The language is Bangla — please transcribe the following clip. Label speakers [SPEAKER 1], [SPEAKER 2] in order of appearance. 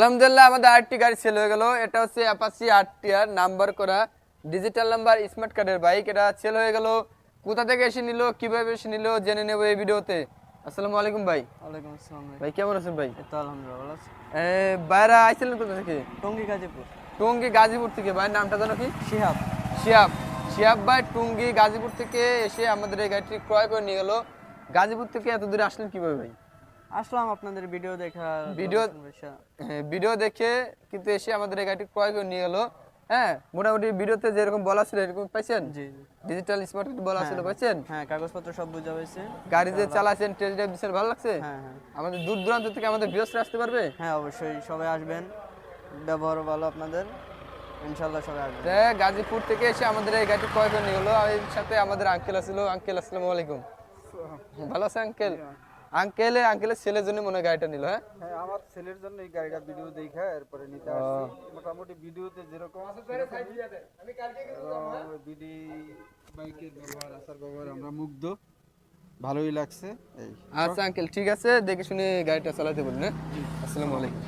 [SPEAKER 1] আলহামদুলিল্লাহ আমাদের আরেকটি গাড়ি সেল হয়ে গেল। এটা হচ্ছে অ্যাপাচি আরটিআর নাম্বার করা ডিজিটাল নাম্বার স্মার্ট কার্ডের বাইক। এটা সেল হয়ে গেল। কোথা থেকে এসে নিল, কিভাবে এসে নিল জেনে নেব এই ভিডিওতে। আসসালামু আলাইকুম ভাই।
[SPEAKER 2] ওয়ালাইকুম আসসালাম ভাই।
[SPEAKER 1] ভাই কেমন আছেন ভাই?
[SPEAKER 2] এই তো আলহামদুলিল্লাহ ভালো আছি।
[SPEAKER 1] বাইরা আইছিলেন কোথা থেকে?
[SPEAKER 2] টঙ্গী গাজীপুর।
[SPEAKER 1] টঙ্গী গাজীপুর থেকে। ভাইয়ের নামটা জানো কি?
[SPEAKER 2] শিহাব।
[SPEAKER 1] শিহাব। শিহাব ভাই টঙ্গী গাজীপুর থেকে এসে আমাদের এই গাড়িটি ক্রয় করে নিয়ে গেল। গাজীপুর থেকে এত দূরে আসলেন কিভাবে ভাই?
[SPEAKER 2] আসলাম আপনাদের ভিডিও দেখা
[SPEAKER 1] ভিডিও দেখে কিন্তু এসে আমাদের এই গাড়িটি ক্রয় করে নিয়ে গেল। হ্যাঁ, মোটামুটি ভিডিওতে যেরকম বলা ছিল এরকম পাইছেন?
[SPEAKER 2] জি
[SPEAKER 1] ডিজিটাল স্মার্ট কার্ড বলা ছিল পাইছেন?
[SPEAKER 2] হ্যাঁ, কাগজপত্র সব বুঝা হয়েছে।
[SPEAKER 1] গাড়ি যে চালাছেন টেস্ট ড্রাইভ দিচ্ছেন, ভালো লাগছে?
[SPEAKER 2] হ্যাঁ হ্যাঁ
[SPEAKER 1] আমাদের দূর দূরান্ত থেকে আমাদের ভিউয়ার্সরা আসতে পারবে?
[SPEAKER 2] হ্যাঁ, অবশ্যই সবাই আসবেন, ব্যবহার ভালো আপনাদের, ইনশাল্লাহ সবাই আসবেন।
[SPEAKER 1] গাজীপুর থেকে এসে আমাদের এই গাড়িটি ক্রয় করে নিয়ে গেলো। আর এর সাথে আমাদের আঙ্কেল আসছিল। আঙ্কেল আসসালামু আলাইকুম। ভালো আছে আঙ্কেল? আঙ্কেলের ছেলের জন্য মনে হয় গাড়িটা নিল। হ্যাঁ
[SPEAKER 3] হ্যাঁ, আমার ছেলের জন্য এই গাড়িটা ভিডিও দেখা এরপরে নিতে আসছি। মোটামুটি ভিডিওতে যেরকম বিডি বাইকের ব্যবহার আসার ব্যবহার আমরা মুগ্ধ, ভালোই লাগছে। এই
[SPEAKER 1] আচ্ছা আঙ্কেল ঠিক আছে, দেখে শুনে গাড়িটা চালাতে বলুন। হ্যাঁ, আসসালামু আলাইকুম।